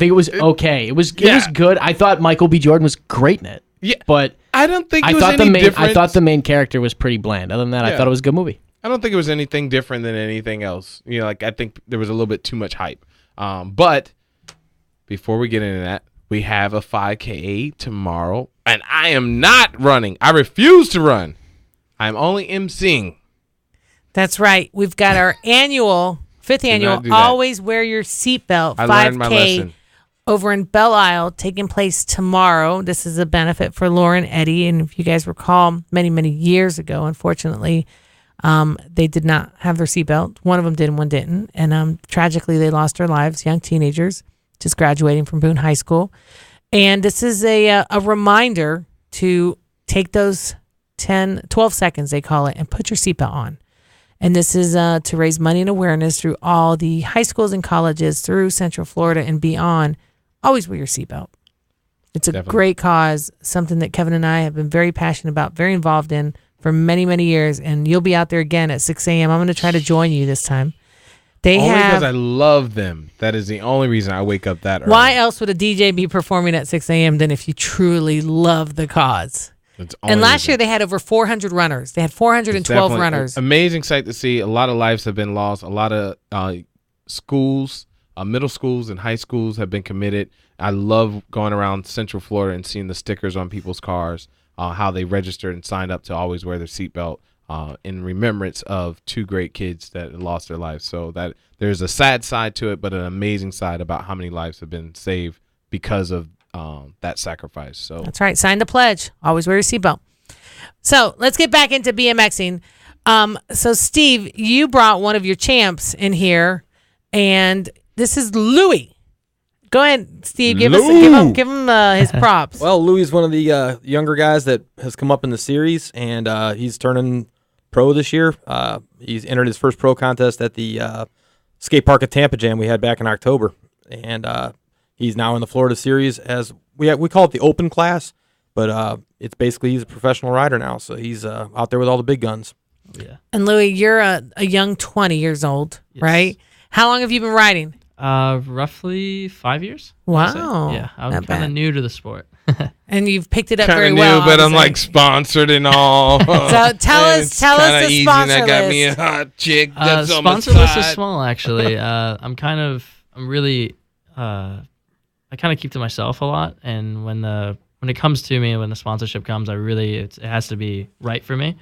Speaker 9: it was okay. It was good. I thought Michael B. Jordan was great in it.
Speaker 8: Yeah,
Speaker 9: but
Speaker 8: I don't think it was
Speaker 9: thought
Speaker 8: any different.
Speaker 9: I thought the main character was pretty bland. Other than that, I
Speaker 8: Yeah.
Speaker 9: thought it was a good movie.
Speaker 8: I don't think it was anything different than anything else. I think there was a little bit too much hype. But before we get into that, we have a 5K tomorrow, and I am not running. I refuse to run. I'm only emceeing.
Speaker 7: That's right. We've got our fifth annual,
Speaker 8: not do that.
Speaker 7: always wear your seatbelt
Speaker 8: I learned my
Speaker 7: 5K
Speaker 8: lesson.
Speaker 7: over in Belle Isle, taking place tomorrow. This is a benefit for Laura and Eddie. And if you guys recall, many, many years ago, unfortunately, they did not have their seatbelt. One of them did and one didn't. And tragically, they lost their lives, young teenagers, just graduating from Boone High School. And this is a reminder to take those 12 seconds, they call it, and put your seatbelt on. And this is to raise money and awareness through all the high schools and colleges through Central Florida and beyond. Always wear your seatbelt. It's a great cause, something that Kevin and I have been very passionate about, very involved in for many, many years. And you'll be out there again at 6 a.m. I'm going to try to join you this time.
Speaker 8: Only because I love them. That is the only reason I wake up that early.
Speaker 7: Why else would a DJ be performing at 6 a.m. than if you truly love the cause? And last year they had over 400 runners. They had 412 runners.
Speaker 8: Amazing sight to see. A lot of lives have been lost. A lot of schools, middle schools and high schools have been committed. I love going around Central Florida and seeing the stickers on people's cars, how they registered and signed up to always wear their seatbelt in remembrance of two great kids that lost their lives. So that there's a sad side to it, but an amazing side about how many lives have been saved because of that sacrifice. So
Speaker 7: that's right. Sign the pledge. Always wear your seatbelt. So let's get back into BMXing. So Steve, you brought one of your champs in here, and this is Louis. Go ahead, Steve. Give him his props.
Speaker 11: Well, Louis is one of the younger guys that has come up in the series, and he's turning pro this year. He's entered his first pro contest at the skate park at Tampa Jam we had back in October, and he's now in the Florida series as we call it the open class, but it's basically he's a professional rider now, so he's out there with all the big guns.
Speaker 9: Yeah.
Speaker 7: And Louis, you're a young 20 years old, right? How long have you been riding?
Speaker 21: Roughly 5 years.
Speaker 7: Wow.
Speaker 21: Yeah, I was
Speaker 7: Not
Speaker 21: kind of
Speaker 7: bad.
Speaker 21: new to the sport.
Speaker 7: And you've picked it up
Speaker 8: kind
Speaker 7: very
Speaker 8: of new,
Speaker 7: well.
Speaker 8: but I'm
Speaker 7: obviously.
Speaker 8: like sponsored and all.
Speaker 7: So tell us the
Speaker 8: easy,
Speaker 7: sponsor
Speaker 8: and I got
Speaker 7: list.
Speaker 8: me a hot chick that's on
Speaker 21: Sponsor
Speaker 8: my
Speaker 21: list is
Speaker 8: side.
Speaker 21: small, actually. I kind of keep to myself a lot, and when it comes to me, when the sponsorship comes, it has to be right for me.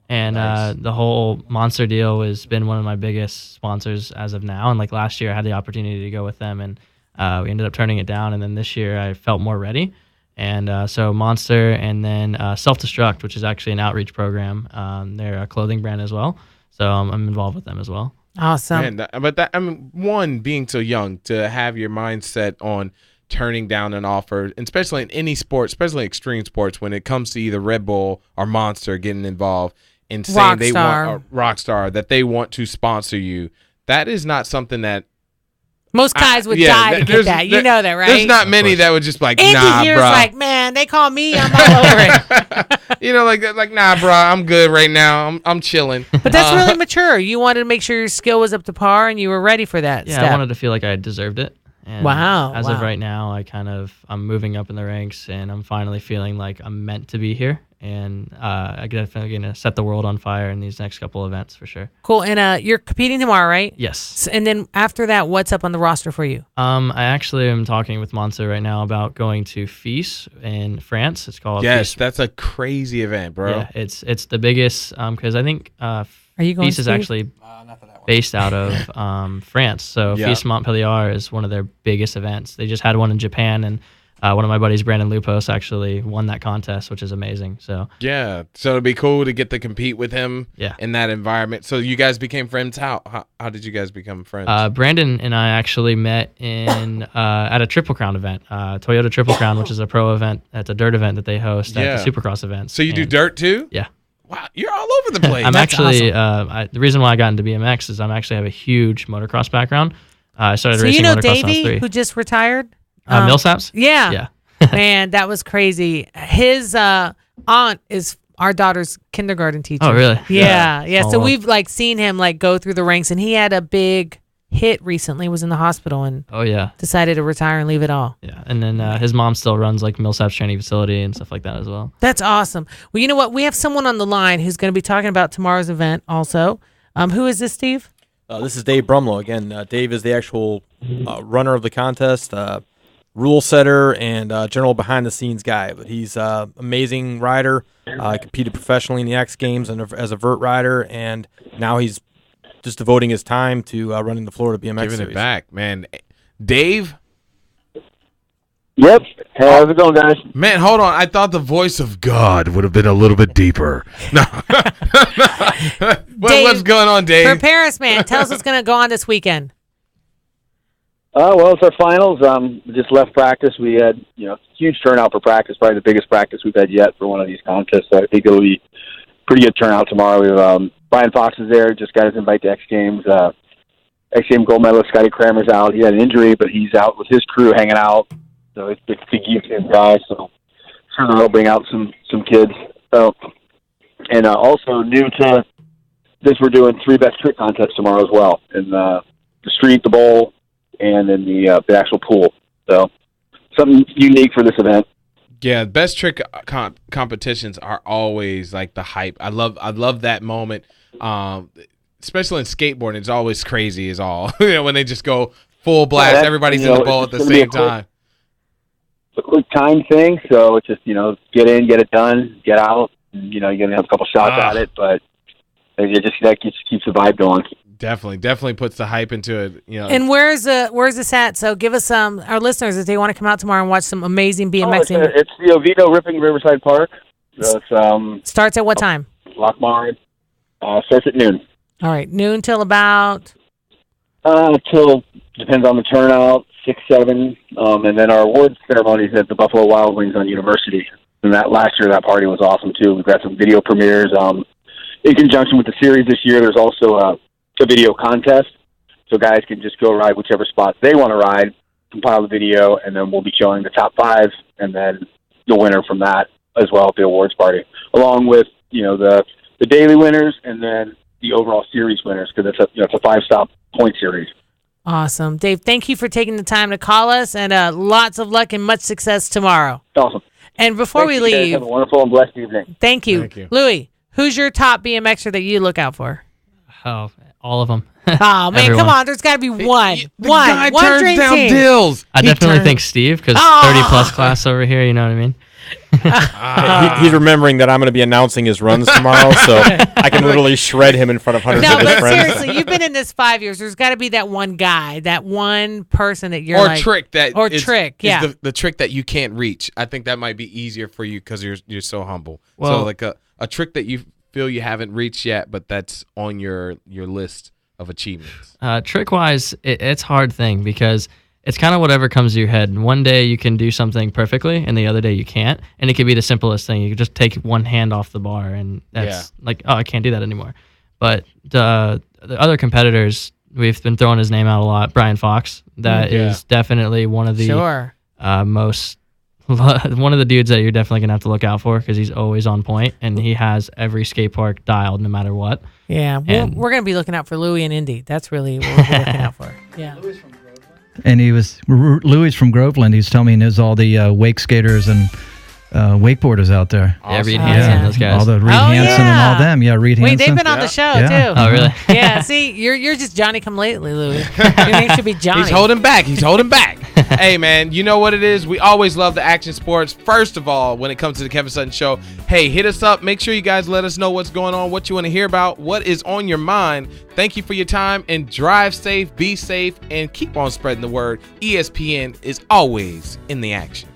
Speaker 21: And the whole Monster deal has been one of my biggest sponsors as of now. And like last year, I had the opportunity to go with them, and we ended up turning it down. And then this year, I felt more ready. And so Monster, and then Self Destruct, which is actually an outreach program. They're a clothing brand as well, so I'm involved with them as well.
Speaker 7: Awesome.
Speaker 8: Man, one, being so young, to have your mindset on turning down an offer, especially in any sport, especially extreme sports, when it comes to either Red Bull or Monster getting involved and saying they want a Rockstar, that they want to sponsor you. That is not something that
Speaker 7: Most guys would die to get that. You know that, right?
Speaker 8: There's not many that would just be like,
Speaker 7: Andy
Speaker 8: nah,
Speaker 7: here's
Speaker 8: bro.
Speaker 7: like, man, they call me, I'm all over it.
Speaker 8: You know, like, nah, bro, I'm good right now. I'm chilling.
Speaker 7: But that's really mature. You wanted to make sure your skill was up to par and you were ready for that
Speaker 21: Yeah,
Speaker 7: step.
Speaker 21: I wanted to feel like I deserved it. And
Speaker 7: Wow,
Speaker 21: As
Speaker 7: wow.
Speaker 21: of right now, I'm moving up in the ranks, and I'm finally feeling like I'm meant to be here. And I'm definitely going to set the world on fire in these next couple events for sure.
Speaker 7: Cool. And you're competing tomorrow, right?
Speaker 21: Yes.
Speaker 7: And then after that, what's up on the roster for you?
Speaker 21: I actually am talking with Monza right now about going to FIS in France. It's called
Speaker 8: Yes,
Speaker 21: FIS.
Speaker 8: that's a crazy event, bro.
Speaker 21: Yeah, it's the biggest because I think
Speaker 7: Are you going,
Speaker 21: FIS is
Speaker 7: Steve?
Speaker 21: actually based out of France. So
Speaker 8: Yeah.
Speaker 21: FIS Montpellier is one of their biggest events. They just had one in Japan, and one of my buddies, Brandon Lupos, actually won that contest, which is amazing. So
Speaker 8: Yeah, so it'd be cool to get to compete with him in that environment. So you guys became friends. How did you guys become friends?
Speaker 21: Brandon and I actually met in at a Triple Crown event, Toyota Triple Crown, which is a pro event. It's a dirt event that they host at the Supercross events.
Speaker 8: So you do dirt too?
Speaker 21: Yeah.
Speaker 8: Wow, you're all over the place.
Speaker 21: I'm
Speaker 8: That's
Speaker 21: actually
Speaker 8: awesome.
Speaker 21: the reason why I got into BMX is I actually have a huge motocross background. I started
Speaker 7: So
Speaker 21: racing
Speaker 7: you know
Speaker 21: motocross when I was
Speaker 7: Davey,
Speaker 21: 3.
Speaker 7: who just retired?
Speaker 21: Millsaps?
Speaker 7: Yeah.
Speaker 21: Yeah.
Speaker 7: Man, that was crazy. His aunt is our daughter's kindergarten teacher.
Speaker 21: Oh, really?
Speaker 7: Yeah.
Speaker 21: Yeah.
Speaker 7: So
Speaker 21: Small
Speaker 7: we've like seen him like go through the ranks, and he had a big hit recently, was in the hospital and
Speaker 21: Oh yeah.
Speaker 7: decided to retire and leave it all.
Speaker 21: Yeah. And then his mom still runs like Millsaps training facility and stuff like that as well.
Speaker 7: That's awesome. Well, you know what? We have someone on the line who's going to be talking about tomorrow's event also. Who is this, Steve?
Speaker 12: This is Dave Brumlow. Again, Dave is the actual runner of the contest, rule setter, and general behind-the-scenes guy. But he's an amazing rider. Competed professionally in the X Games and as a vert rider, and now he's just devoting his time to running the Florida BMX
Speaker 8: Giving
Speaker 12: series.
Speaker 8: it back, man. Dave?
Speaker 3: Yep. Hey, how's it going, guys?
Speaker 8: Man, hold on. I thought the voice of God would have been a little bit deeper. No. What's going on, Dave?
Speaker 7: Prepare us, man. Tell us what's going to go on this weekend.
Speaker 3: Well, it's our finals. We just left practice. We had, huge turnout for practice, probably the biggest practice we've had yet for one of these contests. So I think it'll be pretty good turnout tomorrow. We have Brian Fox is there, just got his invite to X Games. X Games gold medalist Scotty Kramer's out. He had an injury, but he's out with his crew hanging out. So it's a big youth guy. So sure they'll bring out some kids. So, and also new to this, we're doing 3 best trick contests tomorrow as well, in the street, the bowl, and in the actual pool. So something unique for this event.
Speaker 8: Yeah, best trick competitions are always like the hype. I love that moment. Especially in skateboarding, it's always crazy as all. When they just go full blast, everybody's in the bowl at the same time.
Speaker 3: It's a quick time thing, so it's just, get in, get it done, get out. And, you're going to have a couple shots at it, but that just keeps the vibe going.
Speaker 8: Definitely puts the hype into it.
Speaker 7: And where's this at? So give us our listeners, if they want to come out tomorrow and watch some amazing BMX.
Speaker 3: It's the Oviedo Ripping Riverside Park. So it's,
Speaker 7: starts at what time?
Speaker 3: Lockmar. Starts at noon.
Speaker 7: All right, noon till about?
Speaker 3: Till, depends on the turnout, 6, 7. And then our awards ceremony is at the Buffalo Wild Wings on University. And last year, that party was awesome, too. We've got some video premieres. In conjunction with the series this year, there's also a video contest. So guys can just go ride whichever spots they want to ride, compile the video, and then we'll be showing the top 5, and then the winner from that as well at the awards party, along with, the daily winners and then the overall series winners, because it's a 5-stop point series.
Speaker 7: Awesome. Dave, thank you for taking the time to call us, and lots of luck and much success tomorrow.
Speaker 3: Awesome.
Speaker 7: And before we leave,
Speaker 3: have a wonderful and blessed evening.
Speaker 7: Thank you. Louis, who's your top BMXer that you look out for?
Speaker 21: Oh, all of them.
Speaker 7: Oh, man,
Speaker 21: Everyone.
Speaker 7: come on. There's got to be one.
Speaker 8: guy
Speaker 7: One
Speaker 8: turns
Speaker 7: dream
Speaker 8: down
Speaker 7: team.
Speaker 8: deals.
Speaker 21: I definitely think Steve, because 30-plus class over here, you know what I mean?
Speaker 12: He's remembering that I'm going to be announcing his runs tomorrow, so I can literally shred him in front of hundreds of his
Speaker 7: but
Speaker 12: friends.
Speaker 7: seriously, you've been in this 5 years. There's got to be that one guy, that one person that you're
Speaker 8: Or
Speaker 7: like.
Speaker 8: trick that is
Speaker 7: yeah.
Speaker 8: the trick that you can't reach. I think that might be easier for you because you're so humble.
Speaker 21: Well-
Speaker 8: so like a trick that you feel you haven't reached yet, but that's on your list of achievements.
Speaker 21: Trick-wise, it's a hard thing because it's kind of whatever comes to your head. One day you can do something perfectly, and the other day you can't. And it could be the simplest thing. You could just take one hand off the bar, and that's like, oh, I can't do that anymore. But the other competitors we've been throwing his name out a lot. Brian Fox. That is definitely one of the most one of the dudes that you're definitely gonna have to look out for because he's always on point and he has every skate park dialed no matter what.
Speaker 7: Yeah, we're gonna be looking out for Louis and Indy. That's really what we're looking out for. Yeah.
Speaker 10: And Louis from Groveland. He's telling me he knows all the wake skaters and wakeboarders out there.
Speaker 21: Awesome. Yeah, Reed Hansen, those guys.
Speaker 10: All the Reed Hansen and all them. Yeah, Reed Hansen.
Speaker 7: Wait, they've been on the show too.
Speaker 21: Oh, really?
Speaker 7: Yeah. See, you're just Johnny Come Lately, Louis. Your name should be Johnny.
Speaker 8: He's holding back. Hey, man, you know what it is? We always love the action sports. First of all, when it comes to the Kevin Sutton Show, hey, hit us up. Make sure you guys let us know what's going on, what you want to hear about, what is on your mind. Thank you for your time, and drive safe, be safe, and keep on spreading the word. ESPN is always in the action.